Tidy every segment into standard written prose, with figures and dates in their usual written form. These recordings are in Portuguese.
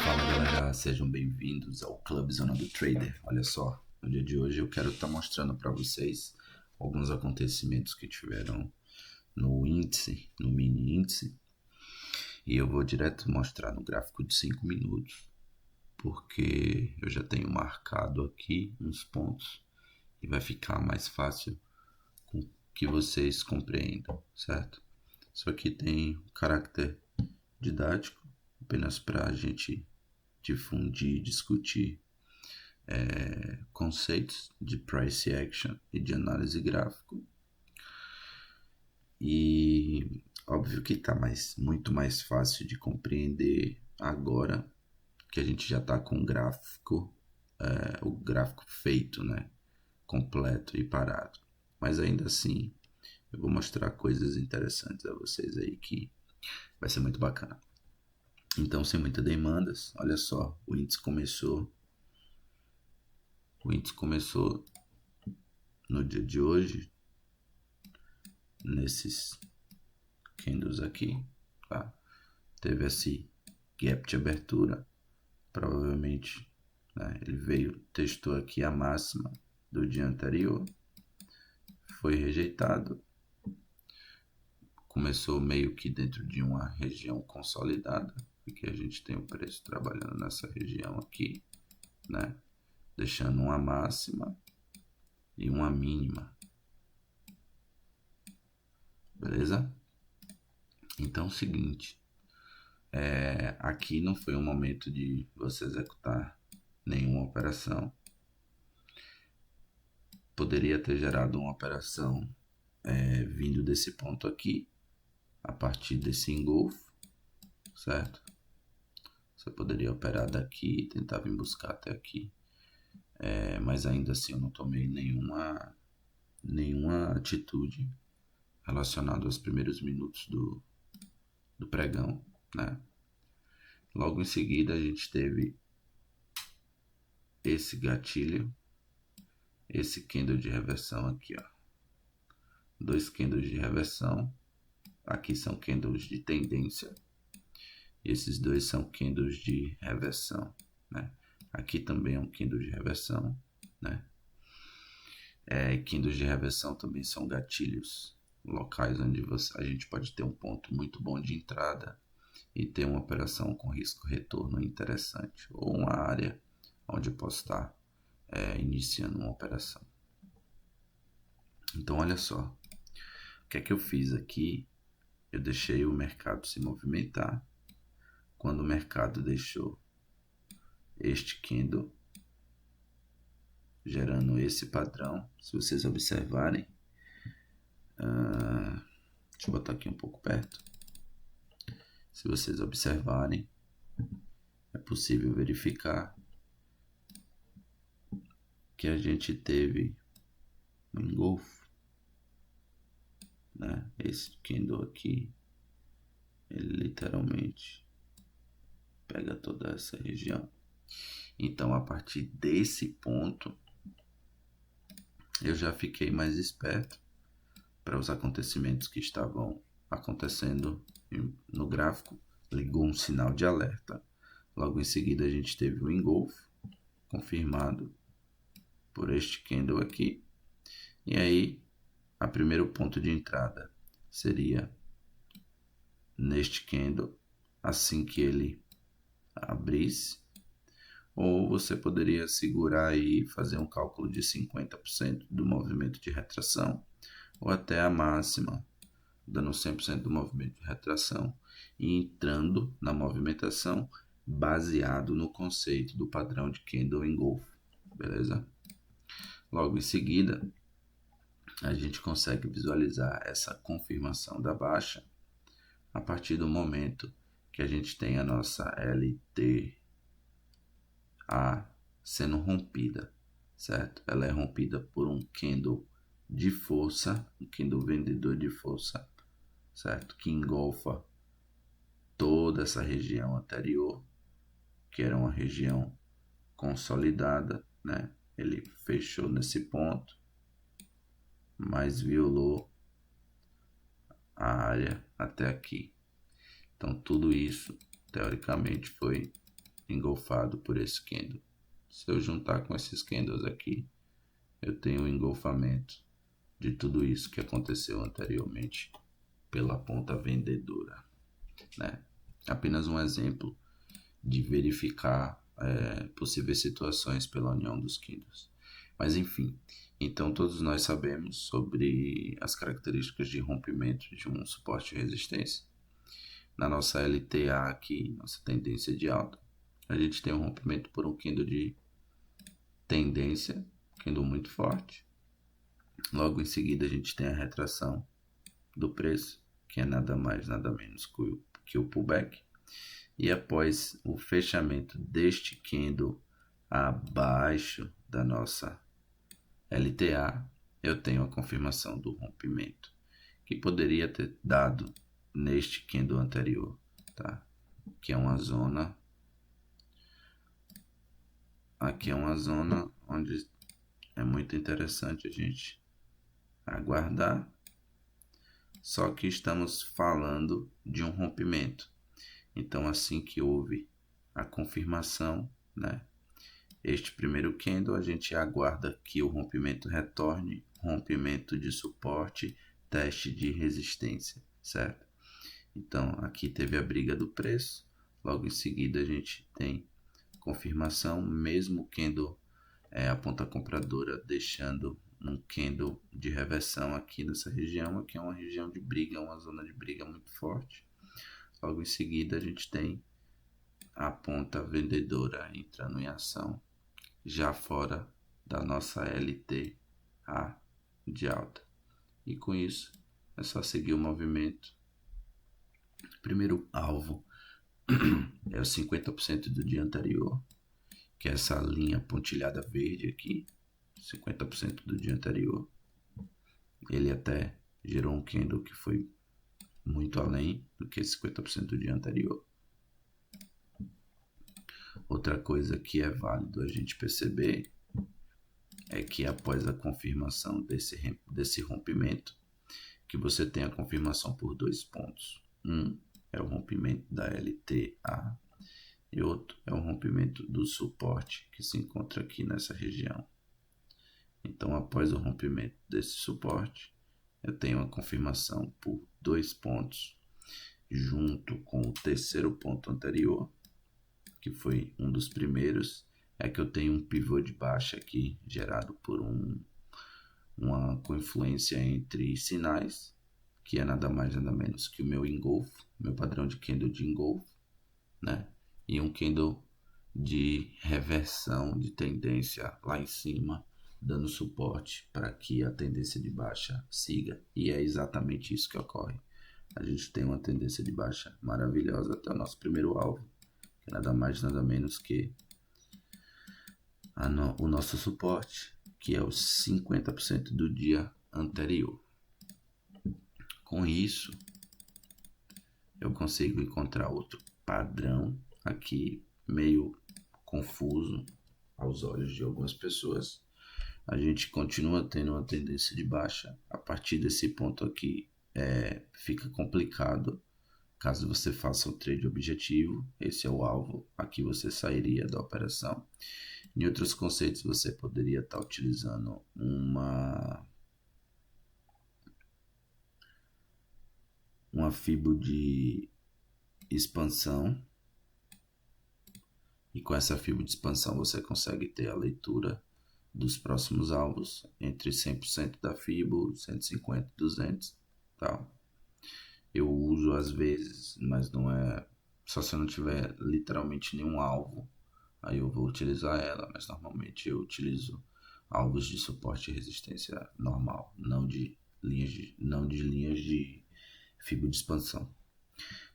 Fala galera, sejam bem-vindos ao Clube Zona do Trader. Olha só, no dia de hoje eu quero estar mostrando para vocês alguns acontecimentos que tiveram no índice, no mini índice, e eu vou direto mostrar no gráfico de 5 minutos, porque eu já tenho marcado aqui uns pontos e vai ficar mais fácil com que vocês compreendam, certo? Isso aqui tem um caráter didático, apenas para a gente difundir, discutir conceitos de price action e de análise gráfico. E óbvio que está muito mais fácil de compreender agora que a gente já está com o gráfico feito, né? Completo e parado. Mas ainda assim, eu vou mostrar coisas interessantes a vocês aí que vai ser muito bacana. Então, sem muitas demandas, olha só, o índice começou no dia de hoje, nesses candles aqui, tá? Teve esse gap de abertura, provavelmente, né? Ele testou aqui a máxima do dia anterior, foi rejeitado, começou meio que dentro de uma região consolidada, porque a gente tem o preço trabalhando nessa região aqui, né? Deixando uma máxima e uma mínima, beleza? Então é o seguinte, aqui não foi um momento de você executar nenhuma operação. Poderia ter gerado uma operação vindo desse ponto aqui, a partir desse engolfo, certo? Você poderia operar daqui e tentar vir buscar até aqui, mas ainda assim eu não tomei nenhuma atitude relacionada aos primeiros minutos do pregão, né? Logo em seguida a gente teve esse gatilho, esse candle de reversão aqui, ó. 2 candles de reversão, aqui são candles de tendência, e esses dois são candles de reversão, né? Aqui também é um candle de reversão, né? Candles de reversão também são gatilhos locais onde a gente pode ter um ponto muito bom de entrada e ter uma operação com risco-retorno interessante, ou uma área onde eu posso estar iniciando uma operação. Então, olha só, o que é que eu fiz aqui? Eu deixei o mercado se movimentar. Quando o mercado deixou este candle gerando esse padrão, se vocês observarem, deixa eu botar aqui um pouco perto. Se vocês observarem, é possível verificar que a gente teve um engolfo, né? Esse candle aqui, ele literalmente pega toda essa região. Então, a partir desse ponto, eu já fiquei mais esperto para os acontecimentos que estavam acontecendo no gráfico. Ligou um sinal de alerta. Logo em seguida, a gente teve o engolfo confirmado por este candle aqui. E aí, o primeiro ponto de entrada seria neste candle, assim que ele abrisse. Ou você poderia segurar e fazer um cálculo de 50% do movimento de retração, ou até a máxima, dando 100% do movimento de retração e entrando na movimentação baseado no conceito do padrão de candle engolfo, beleza? Logo em seguida, a gente consegue visualizar essa confirmação da baixa a partir do momento que a gente tem a nossa LTA sendo rompida, certo? Ela é rompida por um candle de força, um candle vendedor de força, certo? Que engolfa toda essa região anterior, que era uma região consolidada, né? Ele fechou nesse ponto, mas violou a área até aqui. Então tudo isso, teoricamente, foi engolfado por esse candle. Se eu juntar com esses candles aqui, eu tenho um engolfamento de tudo isso que aconteceu anteriormente pela ponta vendedora, né? Apenas um exemplo de verificar possíveis situações pela união dos candles. Mas enfim, então todos nós sabemos sobre as características de rompimento de um suporte de resistência. Na nossa LTA aqui, nossa tendência de alta, a gente tem um rompimento por um candle de tendência, candle muito forte. Logo em seguida a gente tem a retração do preço, que é nada mais, nada menos que o pullback. E após o fechamento deste candle abaixo da nossa LTA, eu tenho a confirmação do rompimento, que poderia ter dado neste candle anterior, tá? Que é uma zona, aqui é uma zona onde é muito interessante a gente aguardar, só que estamos falando de um rompimento. Então, assim que houve a confirmação, né? Este primeiro candle, a gente aguarda que o rompimento retorne, rompimento de suporte, teste de resistência, certo? Então, aqui teve a briga do preço, logo em seguida a gente tem confirmação, mesmo candle a ponta compradora deixando um candle de reversão aqui nessa região, aqui é uma região de briga, uma zona de briga muito forte. Logo em seguida a gente tem a ponta vendedora entrando em ação, já fora da nossa LTA de alta. E com isso é só seguir o movimento. Primeiro alvo é os 50% do dia anterior, que é essa linha pontilhada verde aqui, 50% do dia anterior. Ele até gerou um candle que foi muito além do que 50% do dia anterior. Outra coisa que é válido a gente perceber é que após a confirmação desse rompimento, que você tem a confirmação por 2 pontos. Um é o rompimento da LTA e outro é o rompimento do suporte que se encontra aqui nessa região. Então, após o rompimento desse suporte, eu tenho a confirmação por 2 pontos, junto com o terceiro ponto anterior, que foi um dos primeiros, é que eu tenho um pivô de baixa aqui, gerado por uma confluência entre sinais, que é nada mais nada menos que o meu engolfo, meu padrão de candle de engolfo, né? E um candle de reversão de tendência lá em cima, dando suporte para que a tendência de baixa siga. E é exatamente isso que ocorre. A gente tem uma tendência de baixa maravilhosa até o nosso primeiro alvo, que é nada mais nada menos que o nosso suporte, que é os 50% do dia anterior. Com isso, eu consigo encontrar outro padrão aqui, meio confuso aos olhos de algumas pessoas. A gente continua tendo uma tendência de baixa. A partir desse ponto aqui, fica complicado. Caso você faça um trade objetivo, esse é o alvo. Aqui você sairia da operação. Em outros conceitos, você poderia estar utilizando uma fibo de expansão, e com essa fibo de expansão você consegue ter a leitura dos próximos alvos entre 100% da fibo, 150, 200, tal. Eu uso às vezes, mas não é só se eu não tiver literalmente nenhum alvo, aí eu vou utilizar ela, mas normalmente eu utilizo alvos de suporte e resistência normal, não de linhas de fibo de expansão.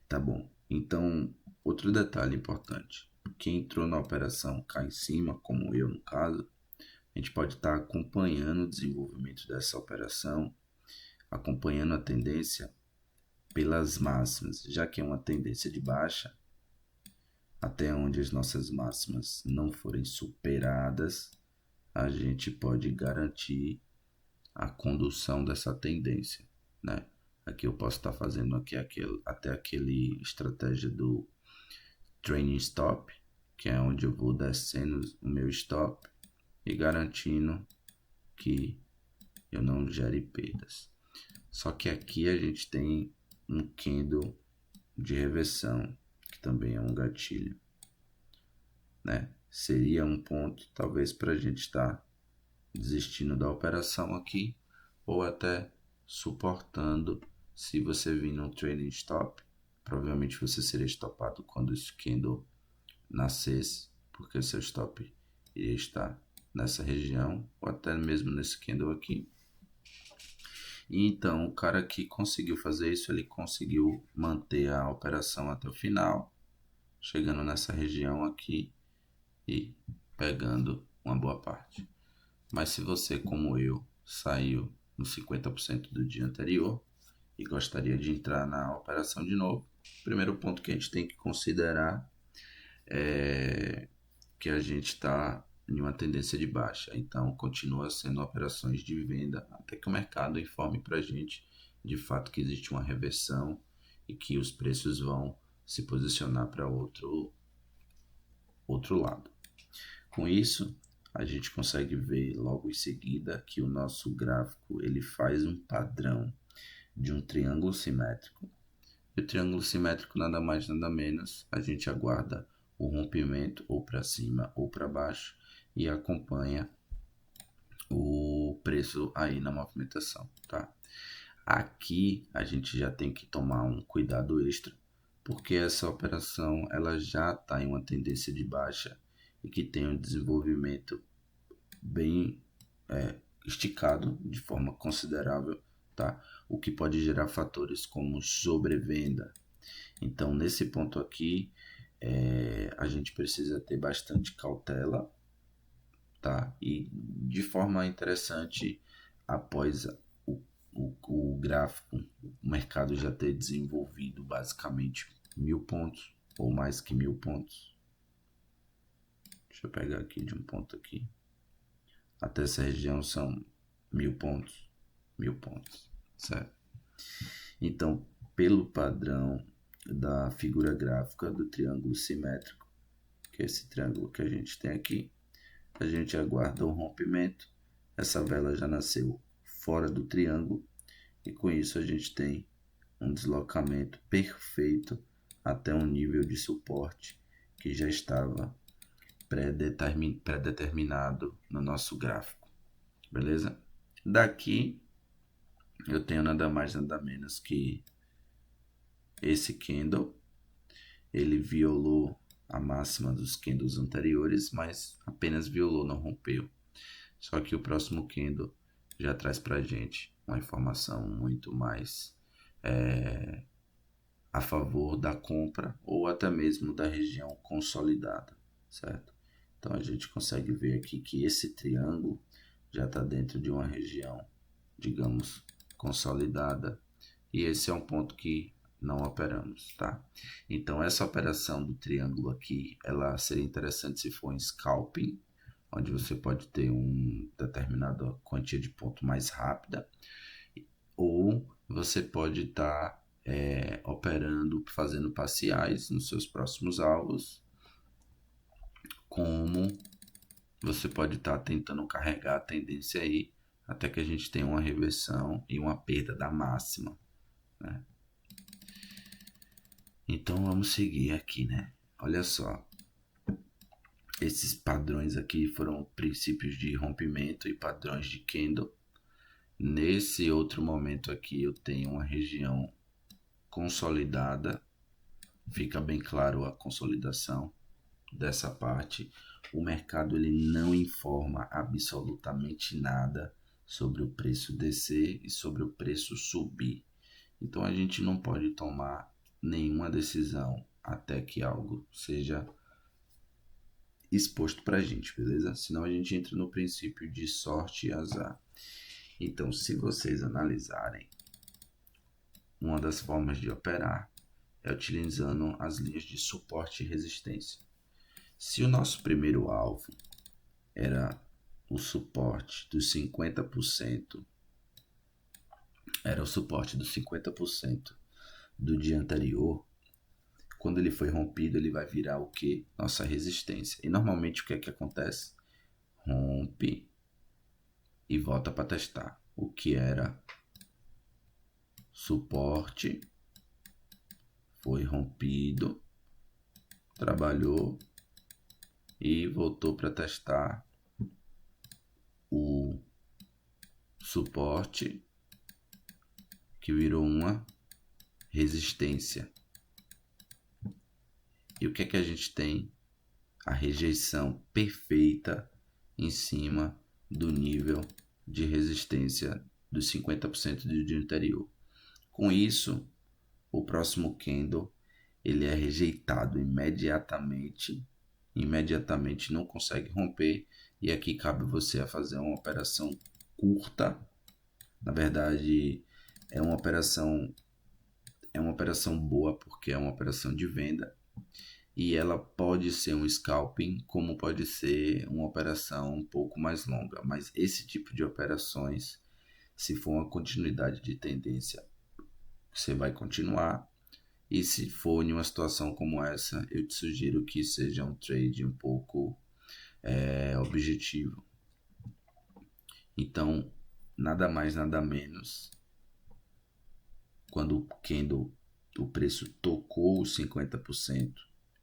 Tá bom. Então, outro detalhe importante. Quem entrou na operação cá em cima, como eu no caso, a gente pode estar acompanhando o desenvolvimento dessa operação, acompanhando a tendência pelas máximas, já que é uma tendência de baixa, até onde as nossas máximas não forem superadas, a gente pode garantir a condução dessa tendência, né? Aqui eu posso estar fazendo aqui até aquele estratégia do trailing stop, que é onde eu vou descendo o meu stop e garantindo que eu não gere perdas. Só que aqui a gente tem um candle de reversão, que também é um gatilho, né? Seria um ponto talvez para a gente estar desistindo da operação aqui, ou até suportando. Se você vir no trailing stop, provavelmente você seria stopado quando esse candle nascesse, porque seu stop iria estar nessa região, ou até mesmo nesse candle aqui. E então, o cara que conseguiu fazer isso, ele conseguiu manter a operação até o final, chegando nessa região aqui e pegando uma boa parte. Mas se você, como eu, saiu no 50% do dia anterior e gostaria de entrar na operação de novo, o primeiro ponto que a gente tem que considerar é que a gente está em uma tendência de baixa. Então, continua sendo operações de venda até que o mercado informe para a gente de fato que existe uma reversão e que os preços vão se posicionar para outro lado. Com isso, a gente consegue ver logo em seguida que o nosso gráfico ele faz um padrão de um triângulo simétrico. E o triângulo simétrico nada mais nada menos, a gente aguarda o rompimento ou para cima ou para baixo e acompanha o preço aí na movimentação, tá? Aqui a gente já tem que tomar um cuidado extra, porque essa operação ela já está em uma tendência de baixa e que tem um desenvolvimento bem esticado de forma considerável, tá? O que pode gerar fatores como sobrevenda. Então, nesse ponto aqui, a gente precisa ter bastante cautela, tá? E de forma interessante, após o gráfico, o mercado já ter desenvolvido basicamente 1000 pontos ou mais que 1000 pontos. Deixa eu pegar aqui de um ponto aqui. Até essa região são 1000 pontos. 1000 pontos, certo? Então, pelo padrão da figura gráfica do triângulo simétrico, que é esse triângulo que a gente tem aqui, a gente aguarda o rompimento. Essa vela já nasceu fora do triângulo e com isso a gente tem um deslocamento perfeito até um nível de suporte que já estava pré-determinado no nosso gráfico, beleza? Daqui eu tenho nada mais nada menos que esse candle, ele violou a máxima dos candles anteriores, mas apenas violou, não rompeu. Só que o próximo candle já traz para a gente uma informação muito mais a favor da compra ou até mesmo da região consolidada, certo? Então a gente consegue ver aqui que esse triângulo já está dentro de uma região, digamos, consolidada, e esse é um ponto que não operamos, tá? Então essa operação do triângulo aqui, ela seria interessante se for em scalping, onde você pode ter uma determinada quantia de ponto mais rápida, ou você pode estar operando, fazendo parciais nos seus próximos alvos, como você pode estar tentando carregar a tendência aí até que a gente tenha uma reversão e uma perda da máxima, né? Então vamos seguir aqui, né? Olha só, esses padrões aqui foram princípios de rompimento e padrões de candle. Nesse outro momento aqui eu tenho uma região consolidada, fica bem claro a consolidação dessa parte. O mercado ele não informa absolutamente nada sobre o preço descer e sobre o preço subir. Então a gente não pode tomar nenhuma decisão até que algo seja exposto para a gente, beleza? Senão a gente entra no princípio de sorte e azar. Então, se vocês analisarem, uma das formas de operar é utilizando as linhas de suporte e resistência. Se o nosso primeiro alvo era o suporte dos 50% era o suporte dos 50% do dia anterior. Quando ele foi rompido, ele vai virar o que? Nossa resistência. E normalmente o que é que acontece? Rompe e volta para testar. O que era suporte foi rompido, trabalhou e voltou para testar o suporte, que virou uma resistência. E o que é que a gente tem? A rejeição perfeita em cima do nível de resistência dos 50% do dia anterior. Com isso, o próximo candle ele é rejeitado imediatamente não consegue romper, e aqui cabe você a fazer uma operação curta. Na verdade, é uma operação boa porque é uma operação de venda, e ela pode ser um scalping, como pode ser uma operação um pouco mais longa, mas esse tipo de operações, se for uma continuidade de tendência, você vai continuar. E se for em uma situação como essa, eu te sugiro que seja um trade um pouco objetivo. Então, nada mais, nada menos, quando o preço tocou os 50%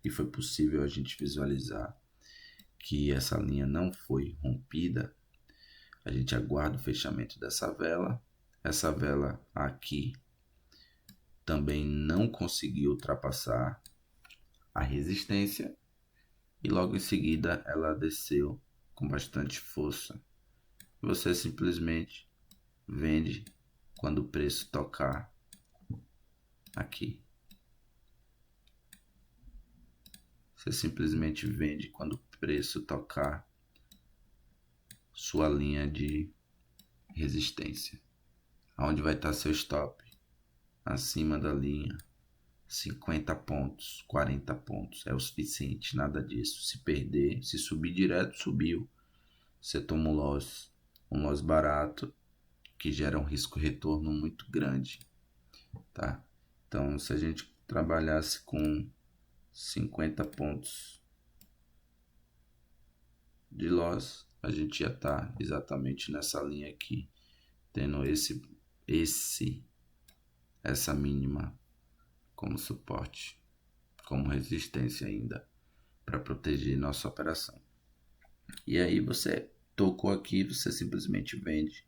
e foi possível a gente visualizar que essa linha não foi rompida, a gente aguarda o fechamento dessa vela. Essa vela aqui também não conseguiu ultrapassar a resistência e logo em seguida ela desceu com bastante força. Você simplesmente vende quando o preço tocar aqui. Você simplesmente vende quando o preço tocar sua linha de resistência. Onde vai estar seu stop? Acima da linha. 50 pontos, 40 pontos. É o suficiente, nada disso. Se perder, se subir direto, subiu. Você toma um loss barato, que gera um risco-retorno muito grande, tá? Então, se a gente trabalhasse com 50 pontos de loss, a gente ia estar exatamente nessa linha aqui, tendo essa mínima como suporte, como resistência ainda, para proteger nossa operação. E aí você tocou aqui, você simplesmente vende.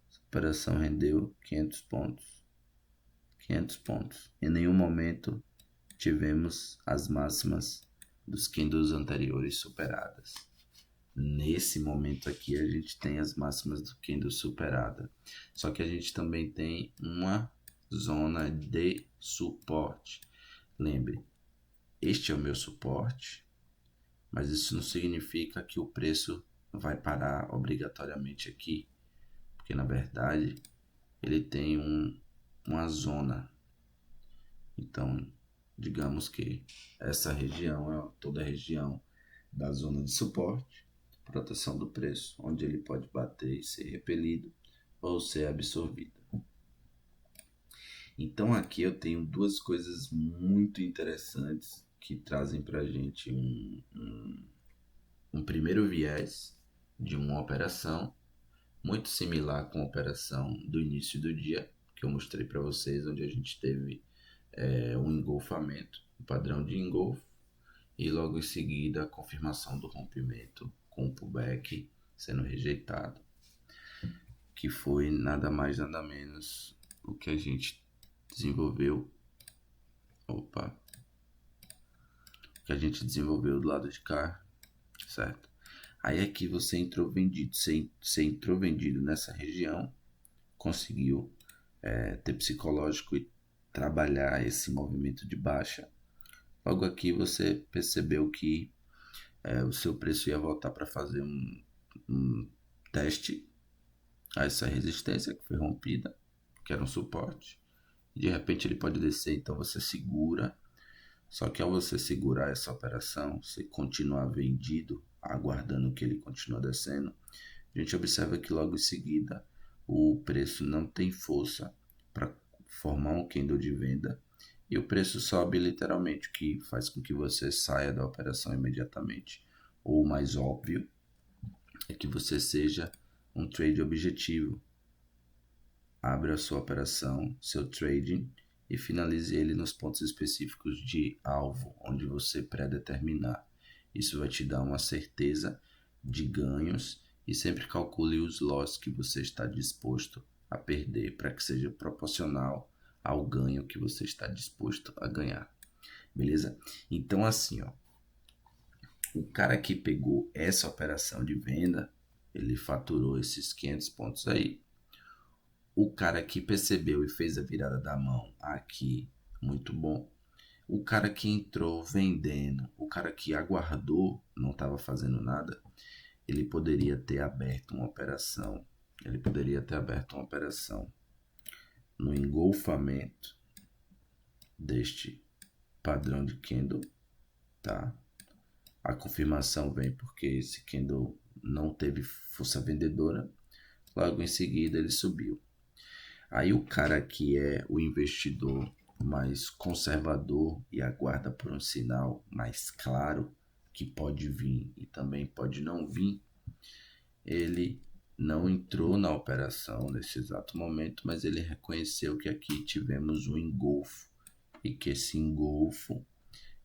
Essa operação rendeu 500 pontos. 500 pontos. Em nenhum momento tivemos as máximas dos candles anteriores superadas. Nesse momento aqui a gente tem as máximas do candle superada. Só que a gente também tem uma zona de suporte. Lembre, este é o meu suporte, mas isso não significa que o preço vai parar obrigatoriamente aqui, porque na verdade ele tem uma zona. Então, digamos que essa região é toda a região da zona de suporte, proteção do preço, onde ele pode bater e ser repelido ou ser absorvido. Então aqui eu tenho duas coisas muito interessantes que trazem para a gente um primeiro viés de uma operação muito similar com a operação do início do dia, que eu mostrei para vocês, onde a gente teve um engolfamento, um padrão de engolfo, e logo em seguida a confirmação do rompimento com o pullback sendo rejeitado, que foi nada mais nada menos o que a gente desenvolveu. Que a gente desenvolveu do lado de cá, certo? Aí aqui você entrou vendido, você entrou vendido nessa região, conseguiu ter psicológico e trabalhar esse movimento de baixa. Logo aqui você percebeu que o seu preço ia voltar para fazer um teste a essa resistência que foi rompida, que era um suporte. De repente ele pode descer, então você segura. Só que ao você segurar essa operação, você continuar vendido, aguardando que ele continue descendo, a gente observa que logo em seguida o preço não tem força para formar um candle de venda e o preço sobe literalmente, o que faz com que você saia da operação imediatamente. Ou o mais óbvio é que você seja um trade objetivo. Abra a sua operação, seu trading e finalize ele nos pontos específicos de alvo, onde você predeterminar. Isso vai te dar uma certeza de ganhos e sempre calcule os losses que você está disposto a perder para que seja proporcional ao ganho que você está disposto a ganhar. Beleza? Então assim, ó, o cara que pegou essa operação de venda, ele faturou esses 500 pontos aí. O cara que percebeu e fez a virada da mão aqui, muito bom. O cara que entrou vendendo, o cara que aguardou, não estava fazendo nada, ele poderia ter aberto uma operação. Ele poderia ter aberto uma operação no engolfamento deste padrão de candle, tá? A confirmação vem porque esse candle não teve força vendedora. Logo em seguida ele subiu. Aí o cara que é o investidor mais conservador e aguarda por um sinal mais claro que pode vir e também pode não vir, ele não entrou na operação nesse exato momento, mas ele reconheceu que aqui tivemos um engolfo e que esse engolfo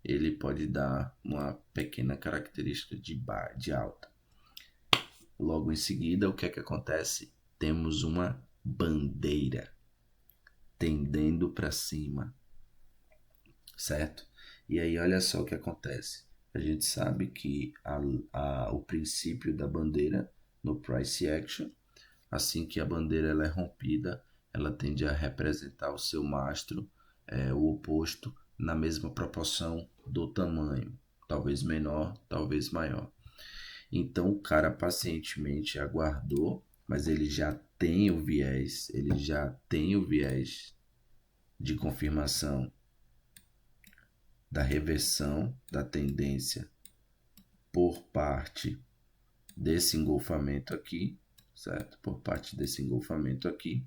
ele pode dar uma pequena característica de alta. Logo em seguida, o que é que acontece? Temos uma bandeira tendendo para cima, certo? E aí olha só o que acontece. A gente sabe que o princípio da bandeira no price action, assim que a bandeira ela é rompida, ela tende a representar o seu mastro, o oposto, na mesma proporção do tamanho, talvez menor, talvez maior. Então o cara pacientemente aguardou, mas ele já tem o viés, de confirmação da reversão da tendência por parte desse engolfamento aqui, certo? Por parte desse engolfamento aqui.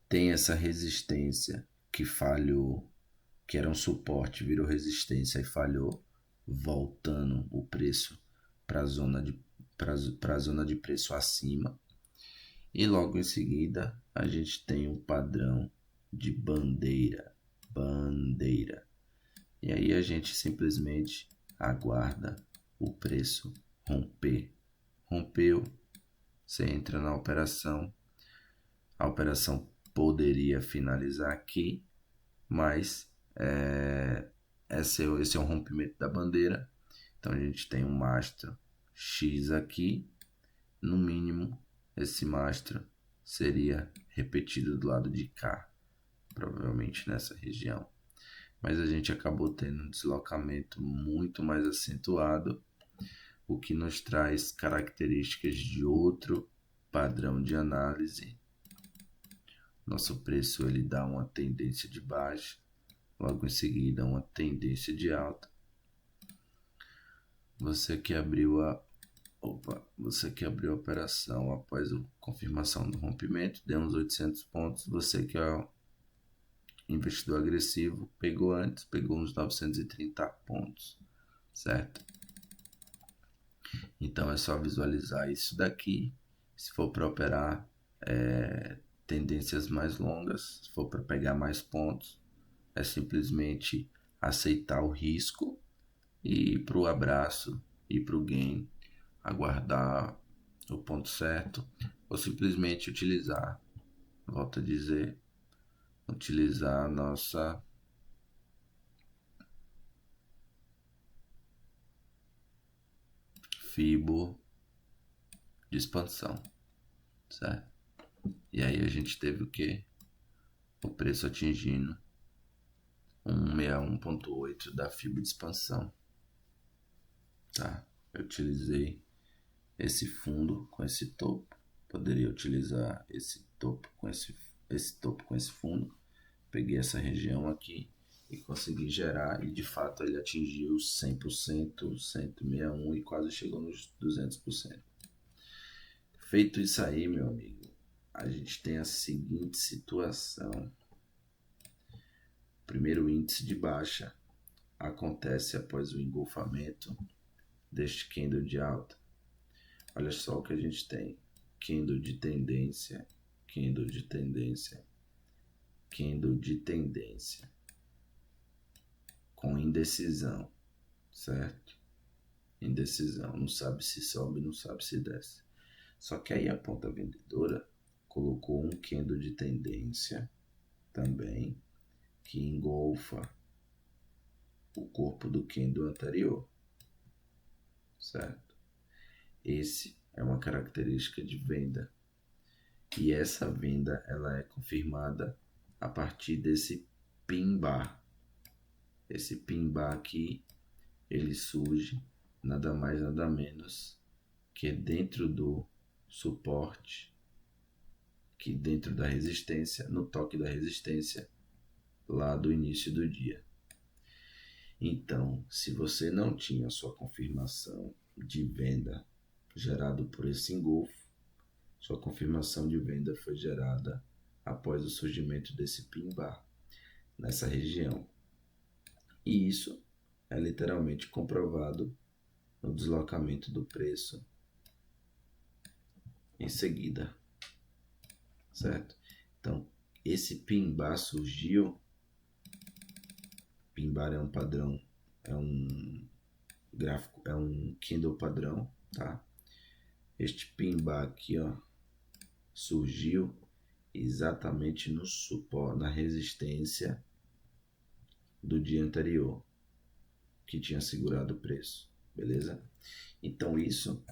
Tem essa resistência que falhou, que era um suporte, virou resistência e falhou, voltando o preço para a zona de preço acima. E logo em seguida a gente tem um padrão de bandeira. E aí a gente simplesmente aguarda o preço romper. Rompeu, você entra na operação. A operação poderia finalizar aqui, mas esse é o rompimento da bandeira. Então a gente tem um mastro X aqui. No mínimo, esse mastro seria repetido do lado de cá, provavelmente nessa região. Mas a gente acabou tendo um deslocamento muito mais acentuado, o que nos traz características de outro padrão de análise. Nosso preço ele dá uma tendência de baixa, logo em seguida uma tendência de alta. Você que abriu a operação após a confirmação do rompimento, deu uns 800 pontos. Você que é investidor agressivo, pegou antes, pegou uns 930 pontos, certo? Então é só visualizar isso daqui. Se for para operar tendências mais longas, se for para pegar mais pontos, é simplesmente aceitar o risco e ir para o abraço, ir para o gain, aguardar o ponto certo, ou simplesmente utilizar, volto a dizer, utilizar a nossa Fibo de expansão, certo? E aí a gente teve o que? O preço atingindo 161.8 da Fibo de expansão, tá? Eu utilizei esse fundo com esse topo, poderia utilizar esse topo com esse fundo. Peguei essa região aqui e consegui gerar, e de fato ele atingiu 100%, 161 e quase chegou nos 200%. Feito isso aí, meu amigo, a gente tem a seguinte situação. O primeiro índice de baixa acontece após o engolfamento deste candle de alta. Olha só o que a gente tem: candle de tendência, candle de tendência, candle de tendência, com indecisão, certo? Indecisão, não sabe se sobe, não sabe se desce. Só que aí a ponta vendedora colocou um candle de tendência também, que engolfa o corpo do candle anterior, certo? Esse é uma característica de venda. E essa venda ela é confirmada a partir desse pin bar. Esse pin bar aqui, ele surge nada mais nada menos que dentro do suporte, que dentro da resistência, no toque da resistência, lá do início do dia. Então, se você não tinha sua confirmação de venda gerado por esse engolfo, sua confirmação de venda foi gerada após o surgimento desse pin bar nessa região. E isso é literalmente comprovado no deslocamento do preço em seguida, certo? Então, esse pin bar surgiu. Pin bar é um padrão, é um gráfico, é um candle padrão, tá? Este pin bar aqui, ó, surgiu exatamente no suporte, na resistência do dia anterior, que tinha segurado o preço, beleza? Então isso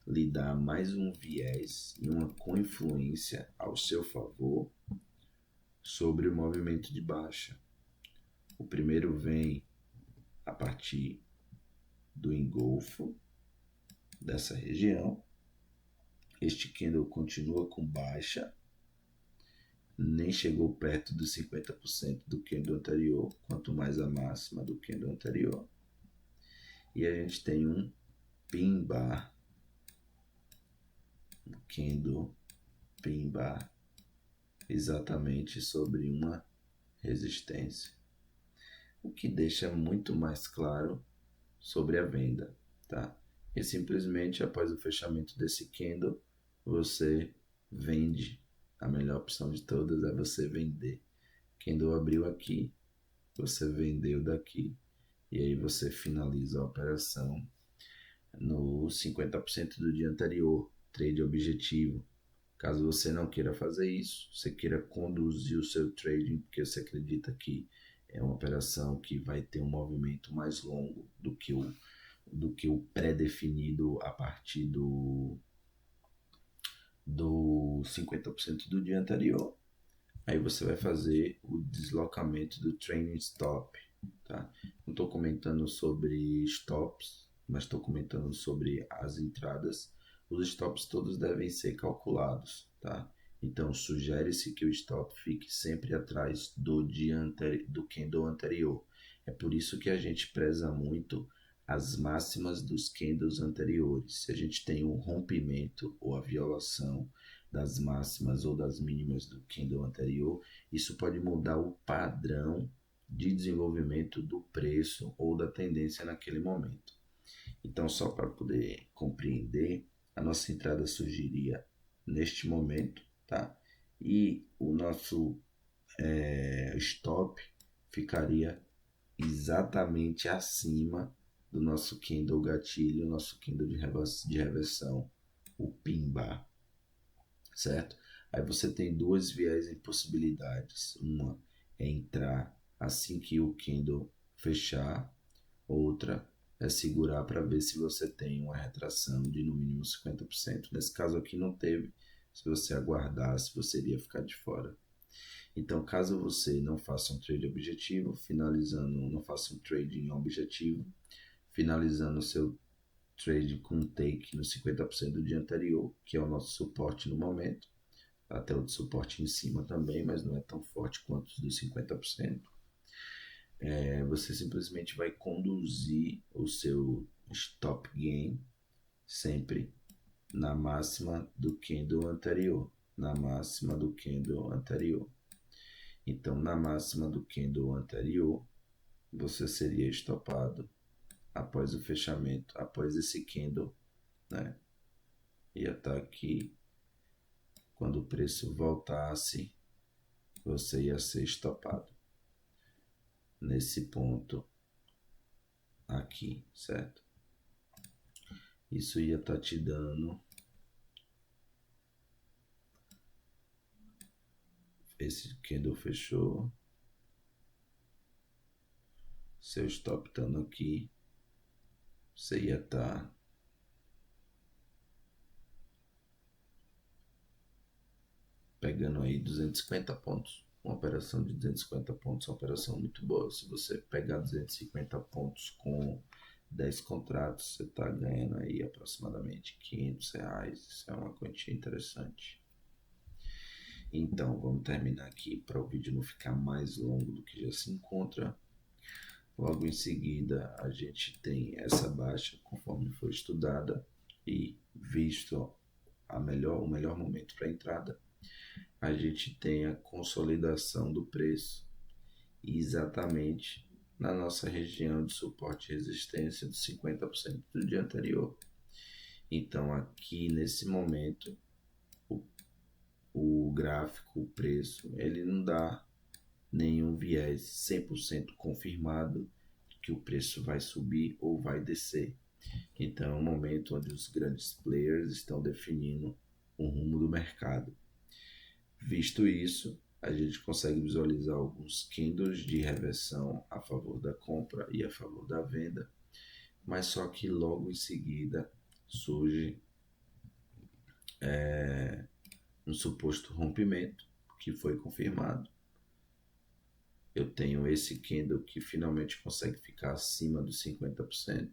lhe dá mais um viés e uma confluência ao seu favor sobre o movimento de baixa. O primeiro vem a partir do engolfo dessa região. Este candle continua com baixa, nem chegou perto dos 50% do candle anterior, quanto mais a máxima do candle anterior. E a gente tem um pin bar, um candle pin bar, exatamente sobre uma resistência, o que deixa muito mais claro sobre a venda, tá? E simplesmente após o fechamento desse candle, você vende. A melhor opção de todas é você vender. Candle abriu aqui, você vendeu daqui, e aí você finaliza a operação no 50% do dia anterior, trade objetivo. Caso você não queira fazer isso, você queira conduzir o seu trading, porque você acredita que é uma operação que vai ter um movimento mais longo do que o pré-definido a partir do 50% do dia anterior, aí você vai fazer o deslocamento do trailing stop, tá? Não estou comentando sobre stops, mas estou comentando sobre as entradas. Os stops todos devem ser calculados, tá? Então, sugere-se que o stop fique sempre atrás do do candle anterior. É por isso que a gente preza muito as máximas dos candles anteriores. Se a gente tem um rompimento ou a violação das máximas ou das mínimas do candle anterior, isso pode mudar o padrão de desenvolvimento do preço ou da tendência naquele momento. Então, só para poder compreender, a nossa entrada surgiria neste momento, tá? E o nosso stop ficaria exatamente acima do nosso candle gatilho, nosso candle de reversão, o pin bar, certo? Aí você tem duas viés em possibilidades. Uma é entrar assim que o candle fechar, outra é segurar para ver se você tem uma retração de no mínimo 50%. Nesse caso aqui não teve. Se você aguardasse, você iria ficar de fora. Então, caso você não faça um trade objetivo, não faça um trading objetivo, finalizando o seu trade com um take no 50% do dia anterior, que é o nosso suporte no momento, até o de suporte em cima também, mas não é tão forte quanto os dos 50%. Você simplesmente vai conduzir o seu stop gain sempre na máxima do candle anterior, na máxima do candle anterior. Então, na máxima do candle anterior, você seria estopado após o fechamento, após esse candle, né? Ia estar aqui. Quando o preço voltasse, você ia ser estopado nesse ponto aqui, certo? Isso ia estar te dando esse candle fechou, seu stop estando aqui, você ia estar pegando aí 250 pontos. Uma operação de 250 pontos é uma operação muito boa. Se você pegar 250 pontos com 10 contratos, você está ganhando aí aproximadamente R$ 500. Isso é uma quantia interessante. Então, vamos terminar aqui para o vídeo não ficar mais longo do que já se encontra. Logo em seguida, a gente tem essa baixa, conforme foi estudada e visto o melhor momento para entrada. A gente tem a consolidação do preço exatamente na nossa região de suporte e resistência dos 50% do dia anterior. Então, aqui nesse momento, o gráfico, o preço, ele não dá nenhum viés 100% confirmado que o preço vai subir ou vai descer. Então, é um momento onde os grandes players estão definindo o rumo do mercado. Visto isso, a gente consegue visualizar alguns candles de reversão a favor da compra e a favor da venda, mas só que logo em seguida surge um suposto rompimento que foi confirmado. Eu tenho esse candle que finalmente consegue ficar acima dos 50%.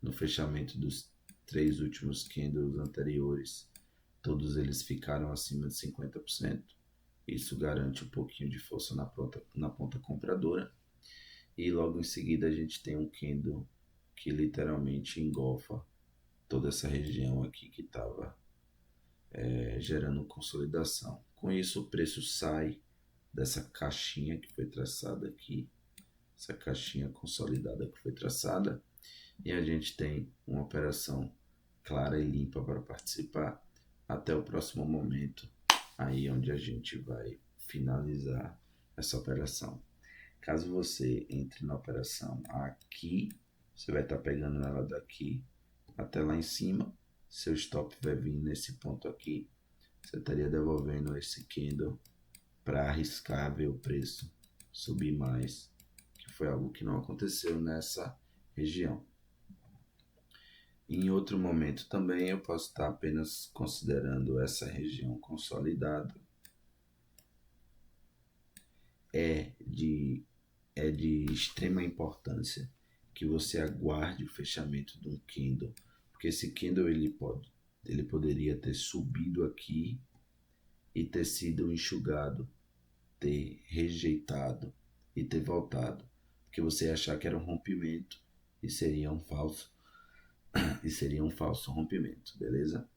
No fechamento dos 3 últimos candles anteriores, todos eles ficaram acima de 50%. Isso garante um pouquinho de força na ponta compradora. E logo em seguida a gente tem um candle que literalmente engolfa toda essa região aqui que estava gerando consolidação. Com isso o preço sai dessa caixinha que foi traçada aqui, essa caixinha consolidada que foi traçada, e a gente tem uma operação clara e limpa para participar até o próximo momento, aí onde a gente vai finalizar essa operação. Caso você entre na operação aqui, você vai estar pegando ela daqui até lá em cima, seu stop vai vir nesse ponto aqui, você estaria devolvendo esse candle para arriscar ver o preço subir mais, que foi algo que não aconteceu nessa região. Em outro momento também eu posso estar apenas considerando essa região consolidada. É de extrema importância que você aguarde o fechamento de um candle, porque esse candle ele poderia ter subido aqui e ter sido enxugado, ter rejeitado e ter voltado, porque você ia achar que era um rompimento e seria um falso rompimento, beleza?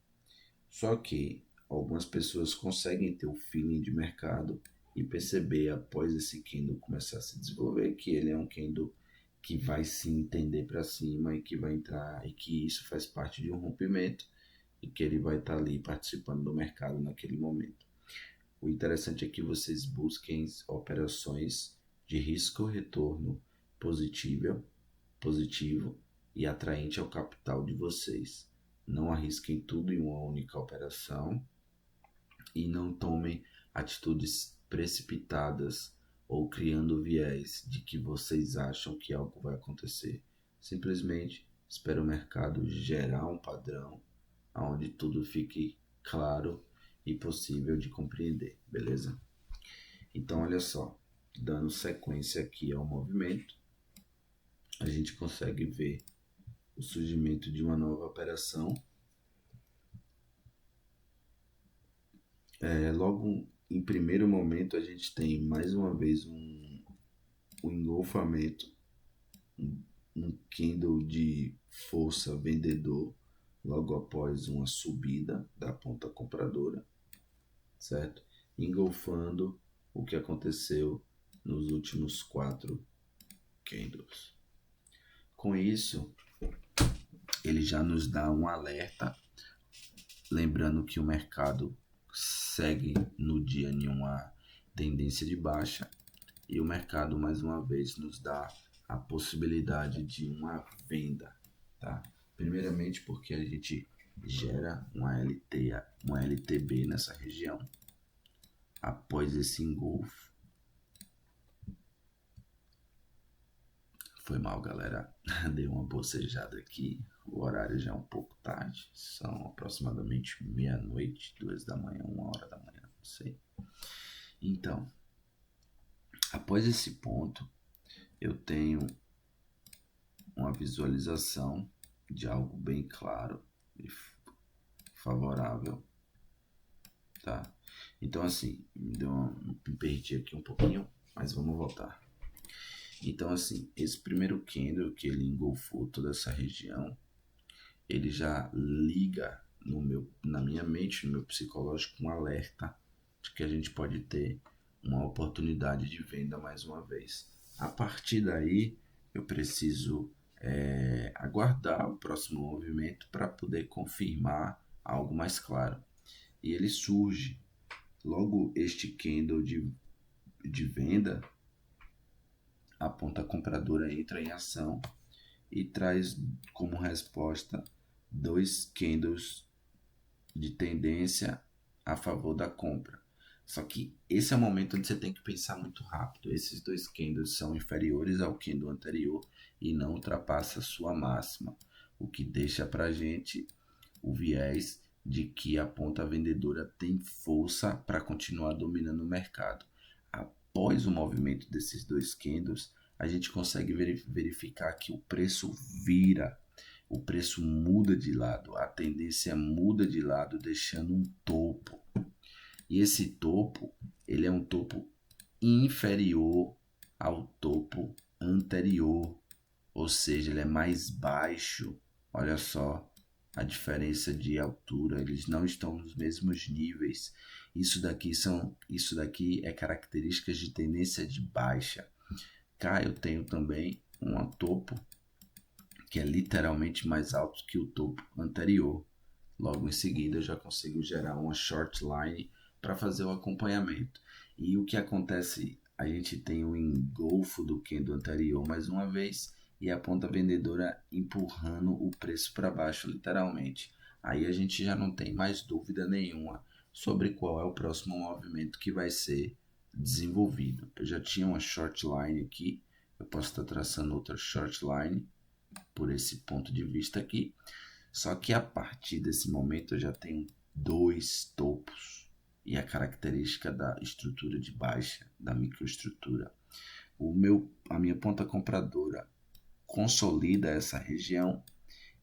Só que algumas pessoas conseguem ter o feeling de mercado e perceber após esse candle começar a se desenvolver que ele é um candle que vai se entender para cima e que vai entrar, e que isso faz parte de um rompimento e que ele vai estar ali participando do mercado naquele momento. O interessante é que vocês busquem operações de risco-retorno positivo e atraente ao capital de vocês. Não arrisquem tudo em uma única operação e não tomem atitudes precipitadas ou criando viés de que vocês acham que algo vai acontecer. Simplesmente espere o mercado gerar um padrão onde tudo fique claro e possível de compreender, beleza? Então, olha só, dando sequência aqui ao movimento, a gente consegue ver o surgimento de uma nova operação. Logo em primeiro momento, a gente tem mais uma vez um engolfamento, um candle de força vendedor, logo após uma subida da ponta compradora. certo? Engolfando o que aconteceu nos últimos 4 candles. Com isso, ele já nos dá um alerta, lembrando que o mercado segue no dia em uma tendência de baixa e o mercado mais uma vez nos dá a possibilidade de uma venda, tá? Primeiramente porque a gente gera uma LTB nessa região após esse engolfo. Foi mal, galera. Dei uma bocejada aqui. O horário já é um pouco tarde. São aproximadamente meia-noite, 2 da manhã, 1 hora da manhã, não sei. Então, após esse ponto, eu tenho uma visualização de algo bem claro e favorável, tá? Então, assim, me perdi aqui um pouquinho, mas vamos voltar. Então, assim, esse primeiro candle que ele engolfou toda essa região, ele já liga na minha mente, no meu psicológico, um alerta de que a gente pode ter uma oportunidade de venda mais uma vez. A partir daí, eu preciso aguardar o próximo movimento para poder confirmar algo mais claro. E ele surge. Logo, este candle de venda, a ponta compradora entra em ação e traz como resposta 2 candles de tendência a favor da compra. Só que esse é o momento onde você tem que pensar muito rápido. Esses 2 candles são inferiores ao candle anterior e não ultrapassa a sua máxima, o que deixa para a gente o viés de que a ponta vendedora tem força para continuar dominando o mercado. Após o movimento desses 2 candles, a gente consegue verificar que o preço vira, o preço muda de lado, a tendência muda de lado, deixando um topo. E esse topo, ele é um topo inferior ao topo anterior, ou seja, ele é mais baixo. Olha só a diferença de altura, eles não estão nos mesmos níveis. Isso daqui é características de tendência de baixa. Cá eu tenho também um topo que é literalmente mais alto que o topo anterior. Logo em seguida eu já consigo gerar uma short line para fazer o acompanhamento. E o que acontece? A gente tem o engolfo do candle anterior mais uma vez e a ponta vendedora empurrando o preço para baixo, literalmente. Aí a gente já não tem mais dúvida nenhuma sobre qual é o próximo movimento que vai ser desenvolvido. Eu já tinha uma short line aqui, eu posso estar traçando outra short line por esse ponto de vista aqui. Só que a partir desse momento eu já tenho 2 topos e a característica da estrutura de baixa, da microestrutura. A minha ponta compradora consolida essa região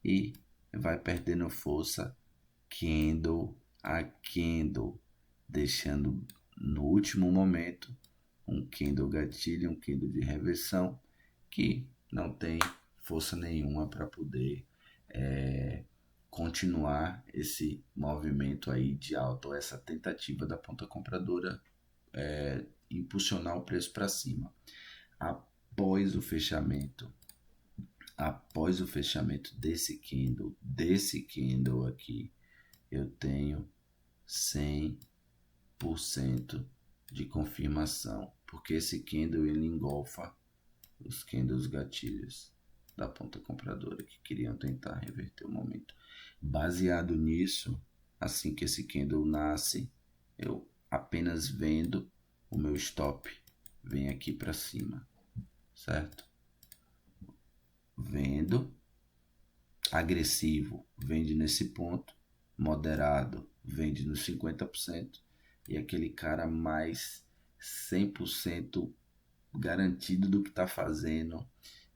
e vai perdendo força candle a candle, deixando no último momento um candle gatilho, um candle de reversão que não tem força nenhuma para poder continuar esse movimento aí de alta, ou essa tentativa da ponta compradora impulsionar o preço para cima. Após o fechamento desse candle aqui, eu tenho 100% de confirmação, porque esse candle ele engolfa os candles gatilhos da ponta compradora que queriam tentar reverter o momento. Baseado nisso, assim que esse candle nasce, eu apenas vendo, o meu stop vem aqui para cima, certo? Vendo, agressivo vende nesse ponto, moderado vende nos 50% e aquele cara mais 100% garantido do que está fazendo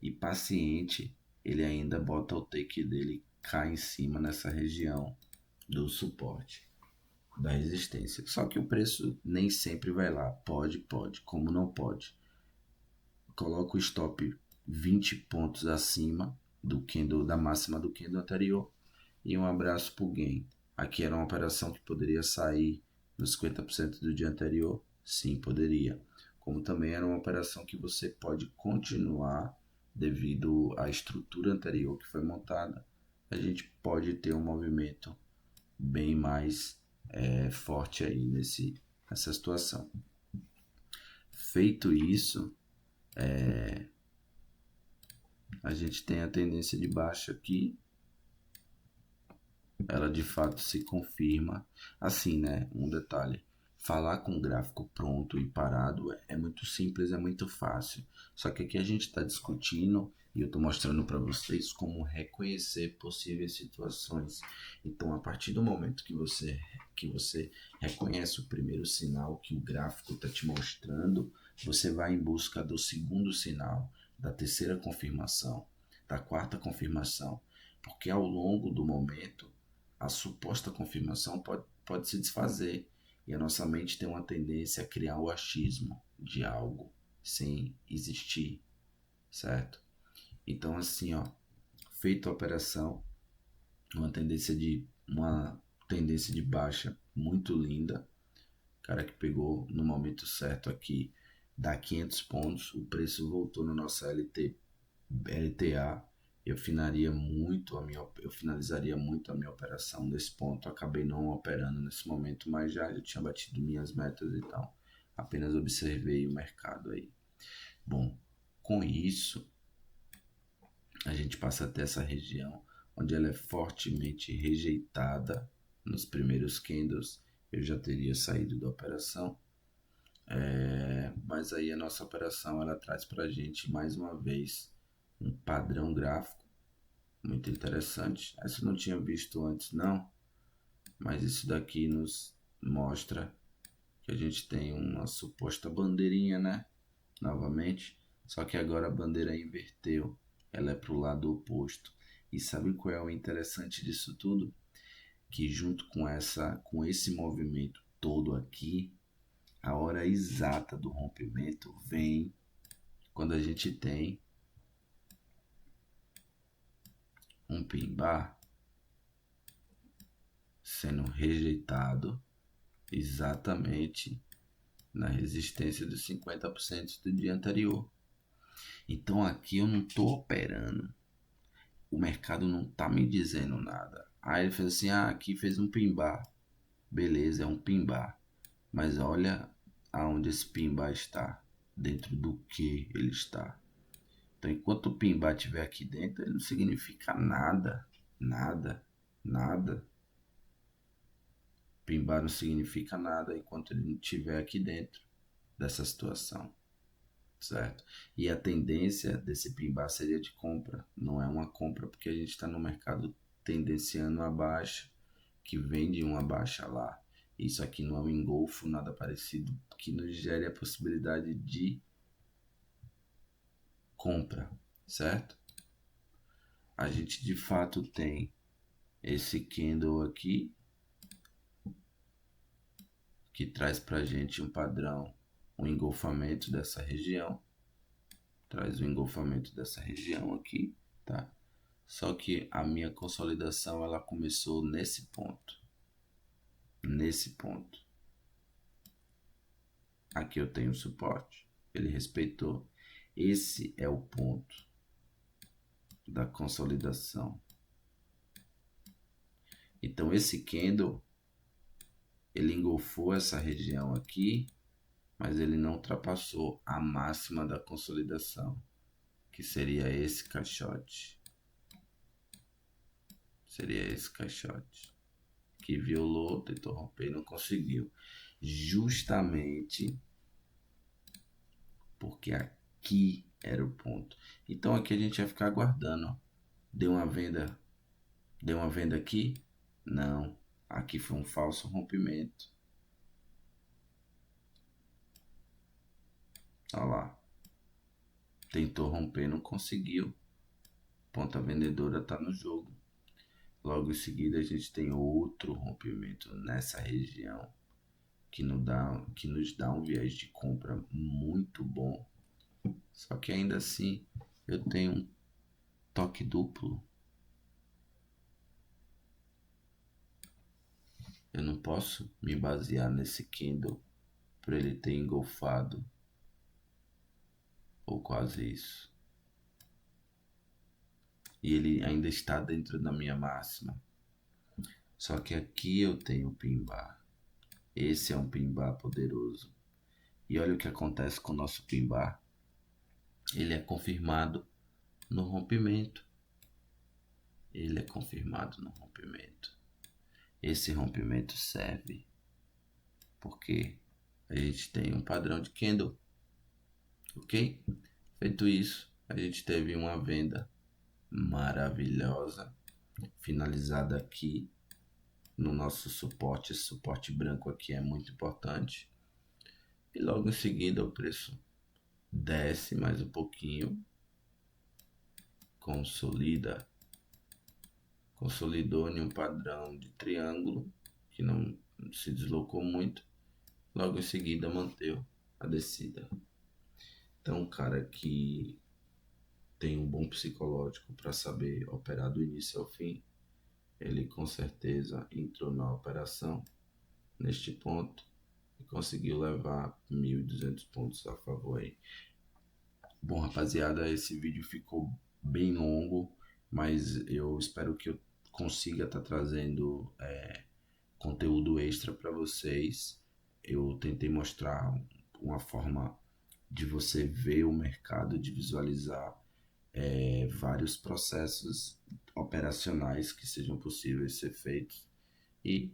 e paciente, ele ainda bota o take dele cá em cima nessa região do suporte, da resistência. Só que o preço nem sempre vai lá. Pode, como não pode. Coloca o stop 20 pontos acima do candle, da máxima do candle anterior e um abraço pro gain. Aqui era uma operação que poderia sair nos 50% do dia anterior? Sim, poderia. Como também era uma operação que você pode continuar devido à estrutura anterior que foi montada, a gente pode ter um movimento bem mais forte aí nessa situação. Feito isso, a gente tem a tendência de baixa aqui, ela de fato se confirma. Assim, né? Um detalhe. Falar com o gráfico pronto e parado é muito simples, é muito fácil. Só que aqui a gente está discutindo e eu estou mostrando para vocês como reconhecer possíveis situações. Então, a partir do momento que você reconhece o primeiro sinal que o gráfico está te mostrando, você vai em busca do segundo sinal, da terceira confirmação, da quarta confirmação, porque ao longo do momento a suposta confirmação pode se desfazer e a nossa mente tem uma tendência a criar o achismo de algo sem existir, certo? Então, assim, ó, feita a operação, uma tendência de baixa muito linda, cara que pegou no momento certo aqui, dá 500 pontos, o preço voltou no nosso LTA. Eu finalizaria muito a minha operação nesse ponto. Acabei não operando nesse momento, mas já tinha batido minhas metas e tal. Apenas observei o mercado aí. Bom, com isso, a gente passa até essa região onde ela é fortemente rejeitada nos primeiros candles. Eu já teria saído da operação. Mas aí a nossa operação ela traz para a gente mais uma vez um padrão gráfico muito interessante. Essa eu não tinha visto antes não, mas isso daqui nos mostra que a gente tem uma suposta bandeirinha, né? Novamente, só que agora a bandeira inverteu, ela é para o lado oposto. E sabe qual é o interessante disso tudo? Que junto com esse movimento todo aqui, a hora exata do rompimento vem quando a gente tem um pin bar sendo rejeitado exatamente na resistência dos 50% do dia anterior. Então aqui eu não estou operando, o mercado não está me dizendo nada. Aí ele fez assim, aqui fez um pin bar, beleza, é um pin bar, mas olha aonde esse pin bar está, dentro do que ele está. Então enquanto o pin bar estiver aqui dentro, ele não significa nada, nada, nada. Pimbar não significa nada enquanto ele não estiver aqui dentro dessa situação, certo? E a tendência desse pimbar seria de compra, não é uma compra porque a gente está no mercado tendenciando a baixa, que vem de uma baixa lá. Isso aqui não é um engolfo, nada parecido, que nos gere a possibilidade de compra, certo? A gente de fato tem esse candle aqui, que traz para gente um padrão, um engolfamento dessa região, traz o engolfamento dessa região aqui, tá? Só que a minha consolidação ela começou nesse ponto, aqui eu tenho suporte, ele respeitou, esse é o ponto da consolidação. Então esse candle ele engolfou essa região aqui, mas ele não ultrapassou a máxima da consolidação, que seria esse caixote. Que violou, tentou romper e não conseguiu. Justamente porque aqui era o ponto. Então aqui a gente vai ficar aguardando. Ó. Deu uma venda aqui? Não. Aqui foi um falso rompimento. Olha lá. Tentou romper, não conseguiu. Ponta vendedora está no jogo. Logo em seguida a gente tem outro rompimento nessa região que nos dá um viés de compra muito bom. Só que ainda assim eu tenho um toque duplo. Eu não posso me basear nesse candle para ele ter engolfado, ou quase isso. E ele ainda está dentro da minha máxima. Só que aqui eu tenho o pin bar. Esse é um pin bar poderoso. E olha o que acontece com o nosso pin bar. Ele é confirmado no rompimento. Ele é confirmado no rompimento. Esse rompimento serve porque a gente tem um padrão de candle, ok? Feito isso, a gente teve uma venda maravilhosa, finalizada aqui no nosso suporte. Esse suporte branco aqui é muito importante. E logo em seguida o preço desce mais um pouquinho, consolidou em um padrão de triângulo que não se deslocou muito. Logo em seguida manteve a descida. Então, um cara que tem um bom psicológico para saber operar do início ao fim, ele com certeza entrou na operação neste ponto e conseguiu levar 1.200 pontos a favor aí. Bom, rapaziada, esse vídeo ficou bem longo, mas eu espero que eu consiga estar trazendo conteúdo extra para vocês. Eu tentei mostrar uma forma de você ver o mercado, de visualizar vários processos operacionais que sejam possíveis ser feitos, e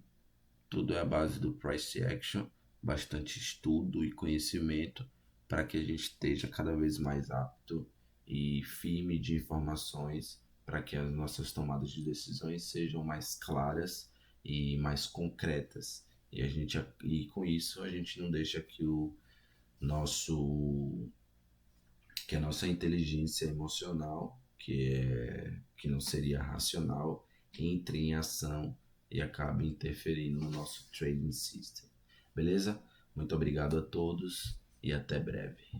tudo é a base do price action, bastante estudo e conhecimento para que a gente esteja cada vez mais apto e firme de informações para que as nossas tomadas de decisões sejam mais claras e mais concretas. E com isso a gente não deixa que nosso que a nossa inteligência emocional, que não seria racional, entre em ação e acabe interferindo no nosso trading system. Beleza? Muito obrigado a todos e até breve.